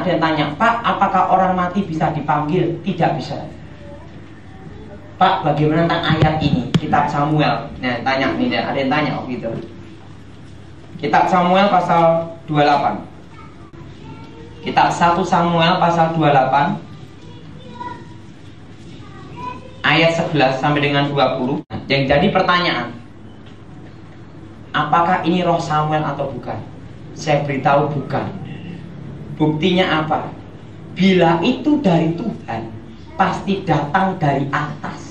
ada yang tanya, Pak, apakah orang mati bisa dipanggil? Tidak bisa. Pak, bagaimana tentang ayat ini? Kitab Samuel. Nah, tanya nih, ada yang tanya waktu itu. Kitab Samuel pasal 28. Kitab 1 Samuel pasal 28 ayat 11 sampai dengan 20. Yang jadi pertanyaan, apakah ini roh Samuel atau bukan? Saya beritahu bukan. Buktinya apa? Bila itu dari Tuhan, pasti datang dari atas.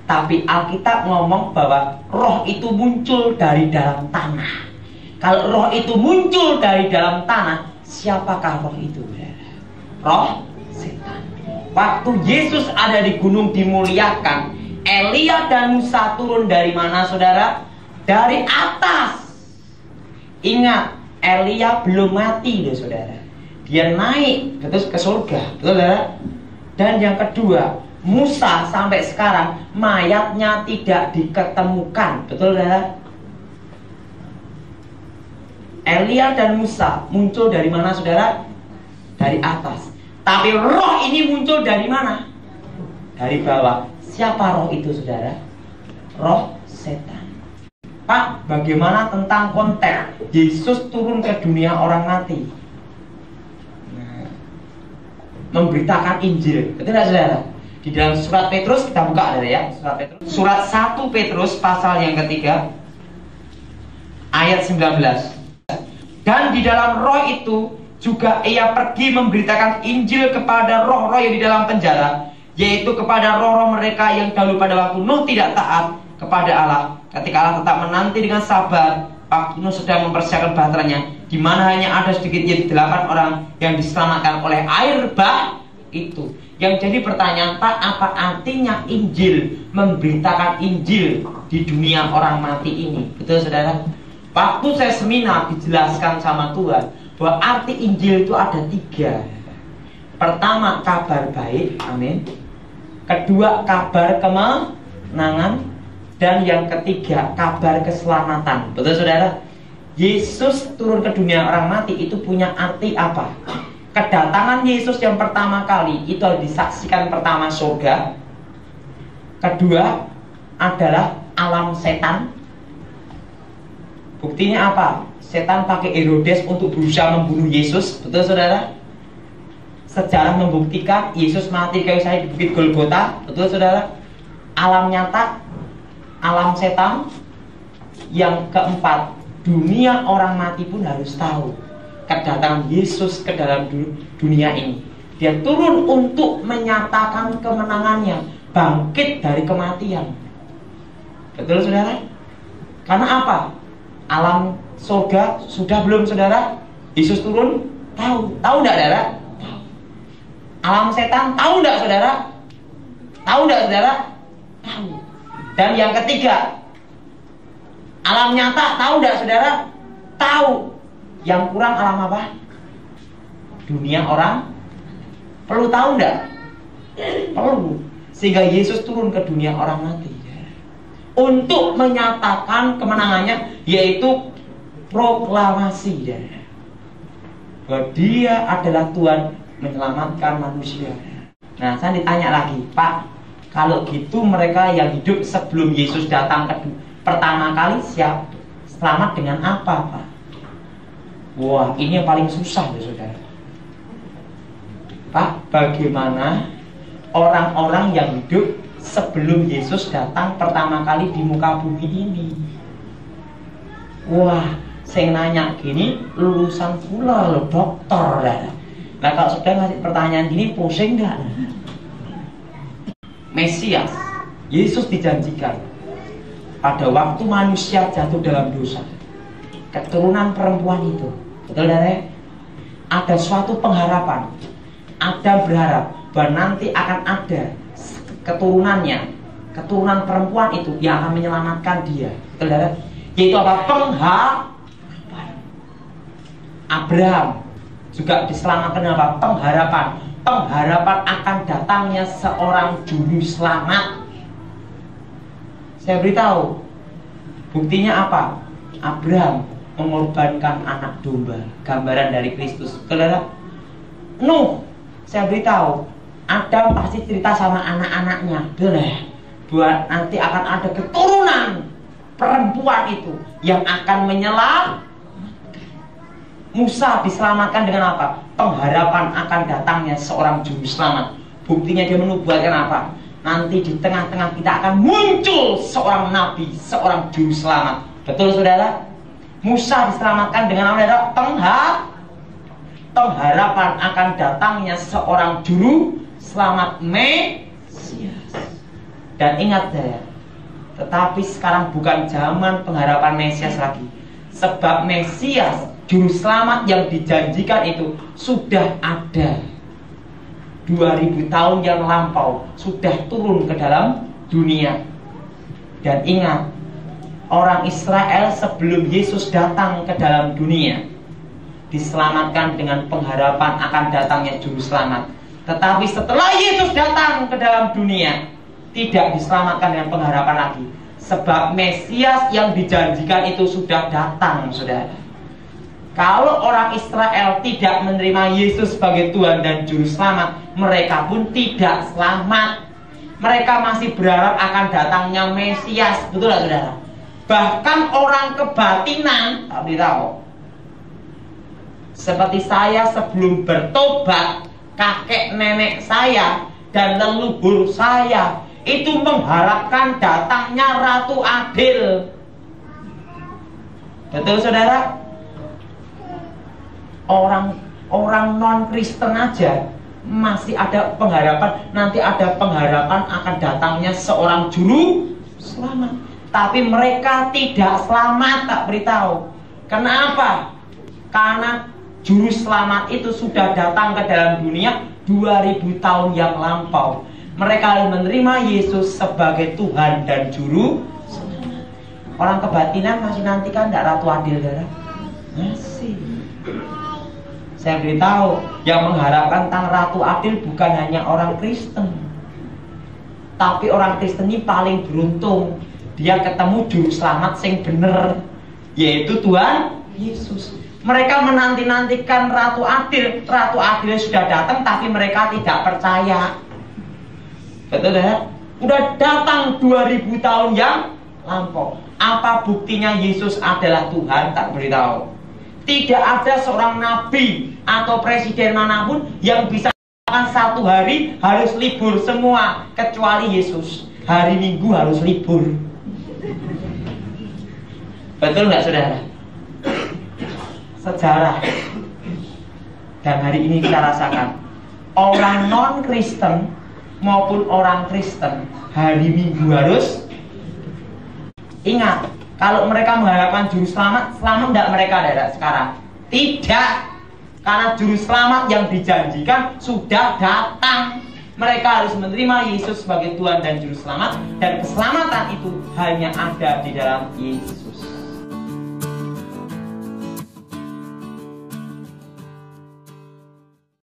Tapi Alkitab ngomong bahwa roh itu muncul dari dalam tanah. Kalau roh itu muncul dari dalam tanah, siapakah roh itu? Roh setan. Waktu Yesus ada di gunung dimuliakan, Elia dan Musa turun dari mana, saudara? Dari atas. Ingat, Elia belum mati loh, saudara. Dia naik terus ke surga, betul, saudara? Dan yang kedua, Musa sampai sekarang mayatnya tidak diketemukan, betul, saudara? Elia dan Musa muncul dari mana, saudara? Dari atas. Tapi roh ini muncul dari mana? Dari bawah. Siapa roh itu, saudara? Roh setan. Pak, bagaimana tentang konteks Yesus turun ke dunia orang mati? Memberitakan Injil, betul tidak, saudara? Di dalam surat Petrus, kita buka, saudara, ya. Surat 1 Petrus pasal yang ketiga ayat 19. Dan di dalam roh itu juga ia pergi memberitakan Injil kepada roh-roh yang di dalam penjara, yaitu kepada roh-roh mereka yang dahulu pada waktu Nuh tidak taat kepada Allah, ketika Allah tetap menanti dengan sabar waktu Nuh sedang mempersiapkan bahteranya, di mana hanya ada sedikitnya 8 orang yang diselamatkan oleh air bah itu. Yang jadi pertanyaan, Pak, apa artinya Injil, memberitakan Injil di dunia orang mati ini? Betul, saudara? Waktu saya seminar dijelaskan sama Tuhan bahwa arti Injil itu ada 3. Pertama, kabar baik, amin. Kedua, kabar kemenangan. Dan yang ketiga, kabar keselamatan. Betul, saudara? Yesus turun ke dunia orang mati itu punya arti apa? Kedatangan Yesus yang pertama kali itu disaksikan pertama surga. Kedua adalah alam setan. Buktinya apa? Setan pakai Herodes untuk berusaha membunuh Yesus. Betul, saudara? Sejarah membuktikan Yesus mati kayu salib di Bukit Golgota. Betul, saudara? Alam nyata, alam setan. Yang keempat, dunia orang mati pun harus tahu kedatangan Yesus ke dalam dunia ini. Dia turun untuk menyatakan kemenangannya, bangkit dari kematian. Betul, saudara? Karena apa? Alam surga sudah belum, saudara? Yesus turun, tahu enggak, saudara? Tahu. Alam setan tahu enggak, saudara? Tahu enggak, saudara? Tahu. Dan yang ketiga, alam nyata tahu enggak, saudara? Tahu. Yang kurang alam apa? Dunia orang. Perlu tahu enggak? Perlu. Sehingga Yesus turun ke dunia orang mati untuk menyatakan kemenangannya, yaitu proklamasi, bahwa Dia adalah Tuhan menyelamatkan manusia. Nah, saya ditanya lagi, Pak, kalau gitu mereka yang hidup sebelum Yesus datang pertama kali siap selamat dengan apa, Pak? Wah, ini yang paling susah, ya, saudara. Pak, bagaimana orang-orang yang hidup sebelum Yesus datang pertama kali di muka bumi ini? Wah, saya nanya gini, lulusan pula loh, dokter. Nah, kalau sudah ngasih pertanyaan gini, pusing nggak? Mesias, Yesus dijanjikan pada waktu manusia jatuh dalam dosa, keturunan perempuan itu, betul, saudara? Ada suatu pengharapan. Ada berharap bahwa nanti akan ada keturunannya, keturunan perempuan itu yang akan menyelamatkan dia, saudara. Yaitu apa? Pengharapan. Abraham juga diselamatkan apa? Pengharapan. Pengharapan akan datangnya seorang juru selamat. Saya beritahu, buktinya apa? Abraham mengorbankan anak domba, gambaran dari Kristus, saudara. Nuh, saya beritahu, Adam pasti cerita sama anak-anaknya, betul ya? Buat nanti akan ada keturunan perempuan itu yang akan menyelam. Musa diselamatkan dengan apa? Pengharapan akan datangnya seorang juru selamat. Buktinya dia menubuatkan apa? Nanti di tengah-tengah kita akan muncul seorang nabi, seorang juru selamat. Betul saudara? Musa diselamatkan dengan apa? Pengharapan akan datangnya seorang juru selamat Mesias. Dan ingat saya, tetapi sekarang bukan zaman pengharapan Mesias lagi. Sebab Mesias, juru selamat yang dijanjikan itu sudah ada. 2000 tahun yang lampau sudah turun ke dalam dunia. Dan ingat, orang Israel sebelum Yesus datang ke dalam dunia diselamatkan dengan pengharapan akan datangnya juru selamat. Tetapi setelah Yesus datang ke dalam dunia, tidak diselamatkan dengan pengharapan lagi. Sebab Mesias yang dijanjikan itu sudah datang, saudara. Kalau orang Israel tidak menerima Yesus sebagai Tuhan dan Juru Selamat, mereka pun tidak selamat. Mereka masih berharap akan datangnya Mesias, betul lah saudara? Bahkan orang kebatinan, tak beritahu, seperti saya sebelum bertobat, kakek nenek saya dan leluhur saya itu mengharapkan datangnya Ratu Adil. Betul saudara? Orang non-Kristen aja masih ada pengharapan, nanti ada pengharapan akan datangnya seorang juru selamat. Tapi mereka tidak selamat, tak beritahu. Kenapa? Karena juru selamat itu sudah datang ke dalam dunia 2000 tahun yang lampau. Mereka menerima Yesus sebagai Tuhan dan Juru Selamat. Orang kebatinan masih nantikan tidak Ratu Adil, saudara? Masih. Saya beritahu, yang mengharapkan tentang Ratu Adil bukan hanya orang Kristen, tapi orang Kristen ini paling beruntung. Dia ketemu Juru Selamat sing bener, yaitu Tuhan Yesus. Mereka menanti-nantikan Ratu Adil. Ratu Adil sudah datang, tapi mereka tidak percaya. Betul ya? Udah datang 2000 tahun yang lampau. Apa buktinya Yesus adalah Tuhan? Tak beritahu. Tidak ada seorang nabi atau presiden manapun yang bisa satu hari harus libur semua kecuali Yesus. Hari Minggu harus libur. Betul nggak saudara? Sejarah. Dan hari ini kita rasakan, orang non-Kristen maupun orang Kristen hari Minggu harus. Ingat, kalau mereka mengharapkan juru selamat, selamat tidak mereka ada sekarang? Tidak, karena juru selamat yang dijanjikan sudah datang. Mereka harus menerima Yesus sebagai Tuhan dan Juru Selamat, dan keselamatan itu hanya ada di dalam Yesus.